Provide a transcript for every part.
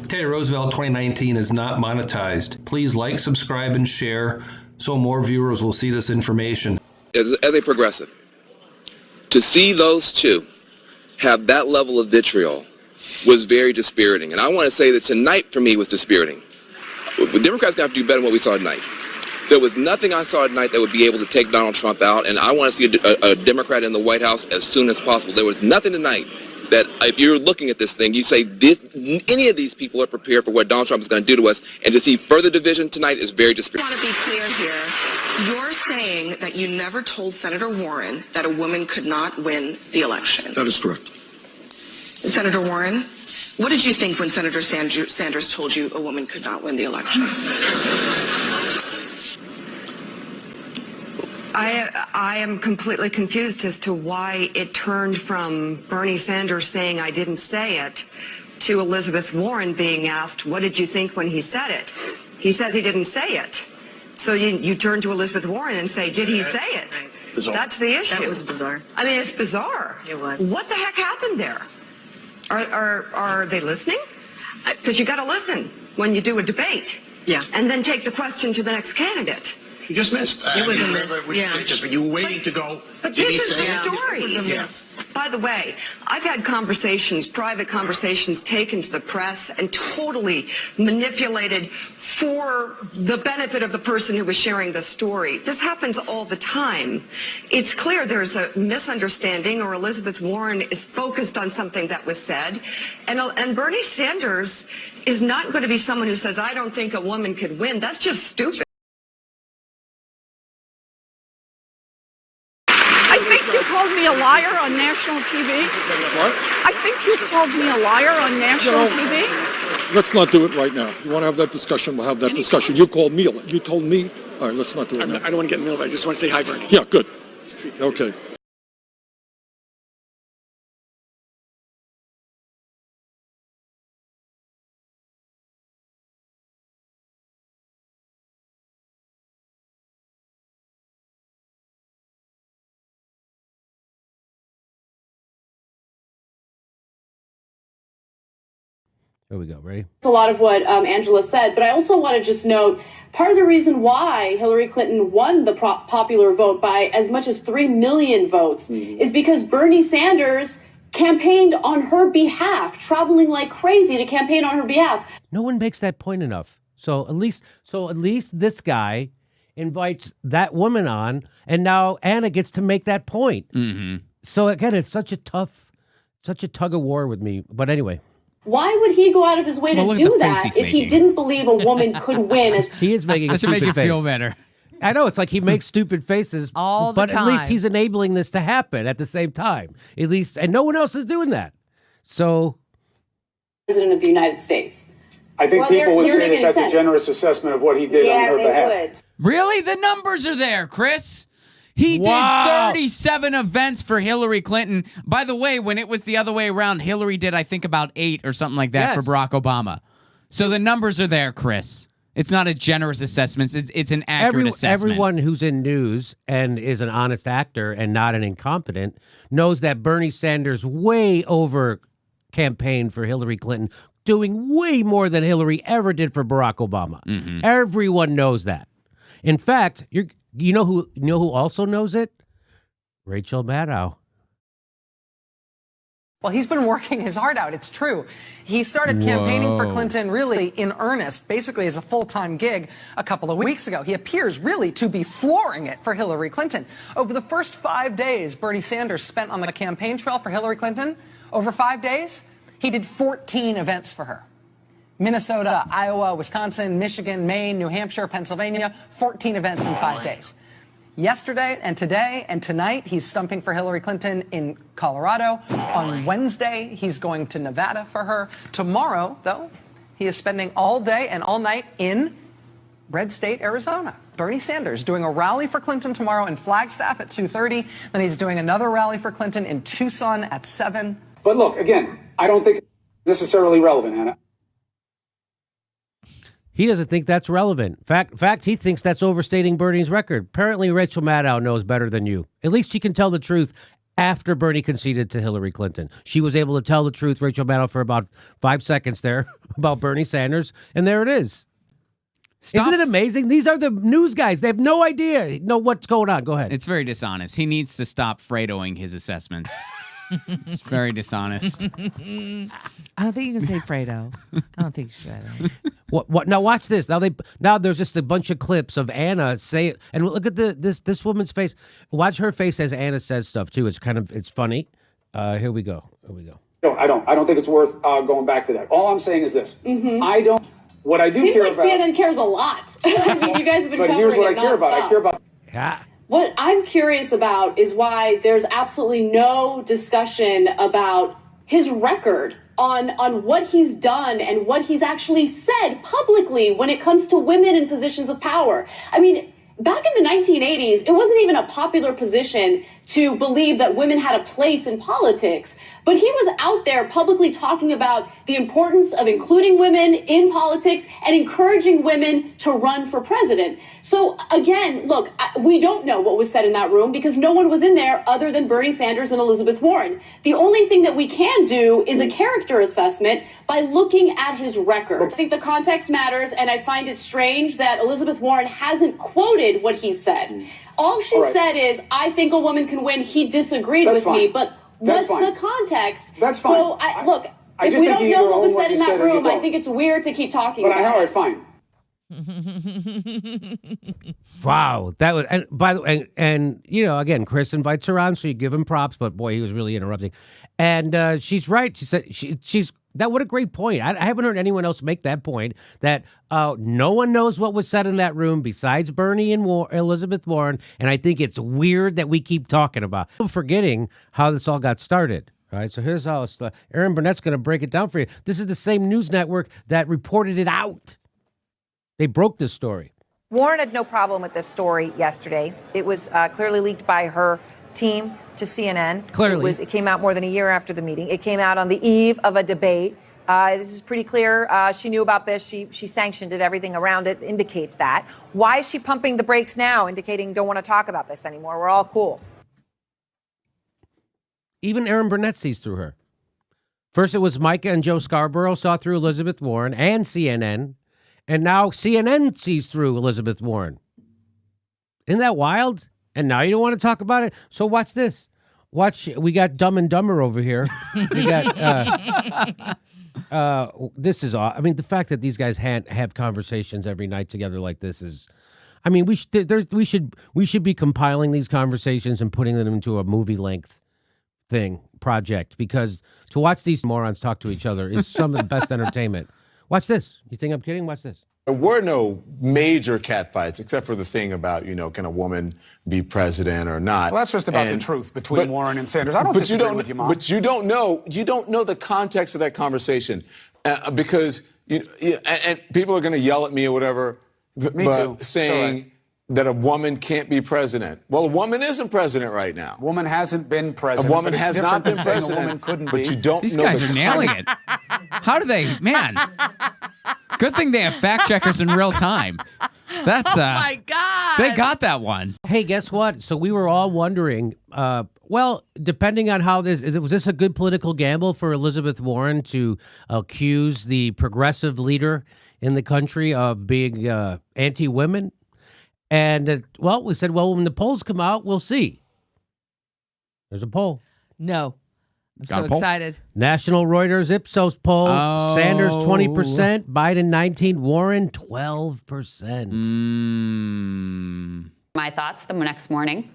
Teddy Roosevelt 2019 is not monetized. Please like, subscribe, and share so more viewers will see this information. As a progressive, to see those two have that level of vitriol was very dispiriting. And I want to say that tonight for me was dispiriting. The Democrats got to do better than what we saw tonight. There was nothing I saw tonight that would be able to take Donald Trump out, and I want to see a Democrat in the White House as soon as possible. There was nothing tonight that if you're looking at this thing, you say any of these people are prepared for what Donald Trump is going to do to us, and to see further division tonight is very dispiriting. I want to be clear here. You're saying that you never told Senator Warren that a woman could not win the election. That is correct. Senator Warren, what did you think when Senator Sanders told you a woman could not win the election? I am completely confused as to why it turned from Bernie Sanders saying I didn't say it to Elizabeth Warren being asked, what did you think when he said it? He says he didn't say it. So you turn to Elizabeth Warren and say, did he say it? Bizarre. That's the issue. That was bizarre. I mean, it's bizarre. It was. What the heck happened there? Are they listening? Because you got to listen when you do a debate. Yeah. And then take the question to the next candidate. You just missed. It was a miss, yeah. But you were waiting to go. But Did he this is say the it? story. It was a miss. By the way, I've had conversations, private conversations taken to the press and totally manipulated for the benefit of the person who was sharing the story. This happens all the time. It's clear there's a misunderstanding, or Elizabeth Warren is focused on something that was said. And Bernie Sanders is not going to be someone who says, I don't think a woman could win. That's just stupid. You called me a liar on national TV? What? I think you called me a liar on national TV? Let's not do it right now. You want to have that discussion, we'll have that discussion. You called me, you told me. All right, let's not do it now. I don't want to get in the middle of it. I just want to say hi, Bernie. Yeah, good. Okay. Here we go. Ready? A lot of what Angela said, but I also want to just note part of the reason why Hillary Clinton won the popular vote by as much as 3 million votes is because Bernie Sanders campaigned on her behalf, traveling like crazy to campaign on her behalf. No one makes that point enough. So at least this guy invites that woman on, and now Anna gets to make that point. Mm-hmm. So again, it's such a tug of war with me. But anyway. Why would he go out of his way to do that if he didn't believe a woman could win? He is making a stupid face. To make you feel better. I know, it's like he makes stupid faces all the time. But at least he's enabling this to happen at the same time. At least, and no one else is doing that. So, President of the United States. I think people would say that that's a generous assessment of what he did on her behalf. Would. Really? The numbers are there, Chris. He did 37 events for Hillary Clinton. By the way, when it was the other way around, Hillary did, I think, about 8 or something like that for Barack Obama. So the numbers are there, Chris. It's not a generous assessment. It's an accurate assessment. Everyone who's in news and is an honest actor and not an incompetent knows that Bernie Sanders way over campaigned for Hillary Clinton, doing way more than Hillary ever did for Barack Obama. Mm-hmm. Everyone knows that. In fact, you know who also knows it? Rachel Maddow. Well, he's been working his heart out. It's true. He started campaigning for Clinton really in earnest, basically as a full-time gig a couple of weeks ago. He appears really to be flooring it for Hillary Clinton. Over the first 5 days Bernie Sanders spent on the campaign trail for Hillary Clinton, over 5 days, he did 14 events for her. Minnesota, Iowa, Wisconsin, Michigan, Maine, New Hampshire, Pennsylvania, 14 events in 5 days. Yesterday and today and tonight, he's stumping for Hillary Clinton in Colorado. On Wednesday, he's going to Nevada for her. Tomorrow, though, he is spending all day and all night in Red State, Arizona. Bernie Sanders doing a rally for Clinton tomorrow in Flagstaff at 2:30. Then he's doing another rally for Clinton in Tucson at 7. But look, again, I don't think it's necessarily relevant, Hannah. He doesn't think that's relevant. Fact, he thinks that's overstating Bernie's record. Apparently, Rachel Maddow knows better than you. At least she can tell the truth after Bernie conceded to Hillary Clinton. She was able to tell the truth, Rachel Maddow, for about 5 seconds there about Bernie Sanders, and there it is. Isn't it amazing? These are the news guys. They have no idea what's going on. Go ahead. It's very dishonest. He needs to stop Fredoing his assessments. It's very dishonest. I don't think you can say Fredo. I don't think you should. What? Now watch this. Now there's just a bunch of clips of Anna say it, and look at this woman's face. Watch her face as Anna says stuff too. It's funny. Here we go. No, I don't think it's worth going back to that. All I'm saying is this. Mm-hmm. What I do Seems care like about. CNN cares a lot. I mean, you guys have been but covering here's what it I care about. I care about. Yeah. What I'm curious about is why there's absolutely no discussion about his record on what he's done and what he's actually said publicly when it comes to women in positions of power. I mean, back in the 1980s, it wasn't even a popular position to believe that women had a place in politics. But he was out there publicly talking about the importance of including women in politics and encouraging women to run for president. So again, look, we don't know what was said in that room because no one was in there other than Bernie Sanders and Elizabeth Warren. The only thing that we can do is a character assessment by looking at his record. I think the context matters, and I find it strange that Elizabeth Warren hasn't quoted what he said. All she said is, I think a woman can win. He disagreed with me, but what's the context? That's fine. So, look, if we don't know what was said in that room, I think it's weird to keep talking about it. All right, fine. Wow, that was. And by the way, and again, Chris invites her on, so you give him props. But boy, he was really interrupting. And she's right. She said she's. That what a great point. I haven't heard anyone else make that point, that no one knows what was said in that room besides Bernie and Elizabeth Warren, and I think it's weird that we keep talking about. I'm forgetting how this all got started. All right, so here's how Aaron Burnett's going to break it down for you. This is the same news network that reported it out. They broke this story. Warren had no problem with this story yesterday. It was clearly leaked by her team to CNN. Clearly. It came out more than a year after the meeting. It came out on the eve of a debate. This is pretty clear. She knew about this. She sanctioned it. Everything around it indicates that. Why is she pumping the brakes now, indicating don't want to talk about this anymore? We're all cool. Even Aaron Burnett sees through her. First it was Micah and Joe Scarborough saw through Elizabeth Warren and CNN, and now CNN sees through Elizabeth Warren. Isn't that wild? And now you don't want to talk about it? So watch this. We got Dumb and Dumber over here. We got, this is I mean, the fact that these guys have conversations every night together like this is, I mean, we should be compiling these conversations and putting them into a movie length project, because to watch these morons talk to each other is some of the best entertainment. Watch this. You think I'm kidding? Watch this. There were no major catfights, except for the thing about, can a woman be president or not? Well, that's just about the truth between Warren and Sanders. I don't disagree with you, Mom. But you don't know the context of that conversation, because and people are going to yell at me or whatever, saying that a woman can't be president. Well, a woman isn't president right now. Woman hasn't been president. A woman has not been president. A woman couldn't but be. you don't These know guys are nailing it. How do they, man? Good thing they have fact checkers in real time. That's oh my God. They got that one. Hey, guess what? So we were all wondering, well, depending on how was this a good political gamble for Elizabeth Warren to accuse the progressive leader in the country of being anti-women? And, we said, when the polls come out, we'll see. There's a poll. No. I'm so excited. National Reuters Ipsos poll. Sanders 20%, Biden 19%, Warren 12%. My thoughts the next morning.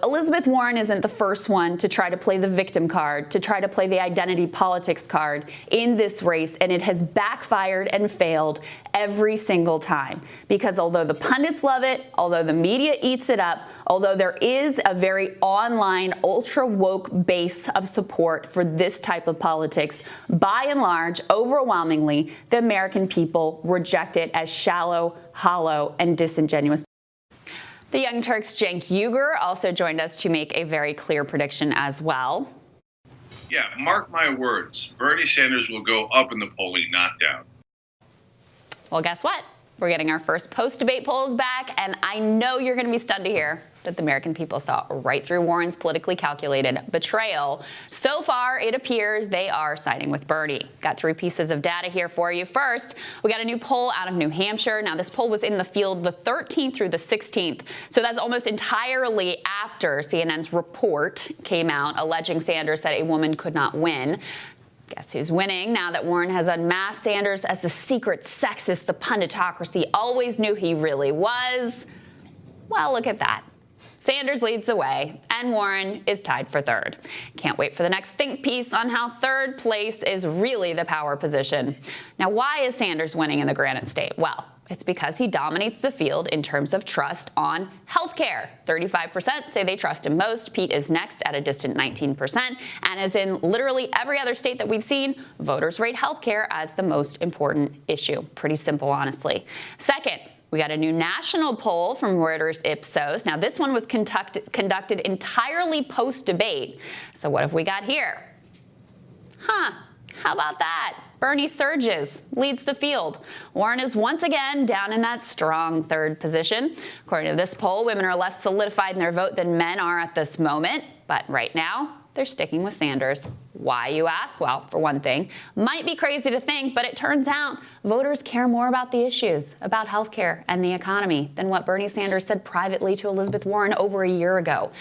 Elizabeth Warren isn't the first one to try to play the victim card, to try to play the identity politics card in this race, and it has backfired and failed every single time. Because although the pundits love it, although the media eats it up, although there is a very online, ultra-woke base of support for this type of politics, by and large, overwhelmingly, the American people reject it as shallow, hollow, and disingenuous. The Young Turks' Cenk Uygur also joined us to make a very clear prediction as well. Yeah, mark my words. Bernie Sanders will go up in the polling, not down. Well, guess what? We're getting our first post-debate polls back, and I know you're going to be stunned to hear that the American people saw right through Warren's politically calculated betrayal. So far, it appears they are siding with Bernie. Got 3 pieces of data here for you. First, we got a new poll out of New Hampshire. Now, this poll was in the field the 13th through the 16th, so that's almost entirely after CNN's report came out alleging Sanders said a woman could not win. Guess who's winning now that Warren has unmasked Sanders as the secret sexist the punditocracy always knew he really was? Well, look at that. Sanders leads the way, and Warren is tied for 3rd. Can't wait for the next think piece on how 3rd place is really the power position. Now, why is Sanders winning in the Granite State? Well, it's because he dominates the field in terms of trust on health care. 35% say they trust him most. Pete is next at a distant 19%. And as in literally every other state that we've seen, voters rate health care as the most important issue. Pretty simple, honestly. Second, we got a new national poll from Reuters Ipsos. Now, this one was conducted entirely post-debate. So what have we got here? How about that? Bernie surges, leads the field. Warren is once again down in that strong 3rd position. According to this poll, women are less solidified in their vote than men are at this moment. But right now, they're sticking with Sanders. Why, you ask? Well, for one thing, might be crazy to think, but it turns out voters care more about the issues, about health care and the economy, than what Bernie Sanders said privately to Elizabeth Warren over a year ago.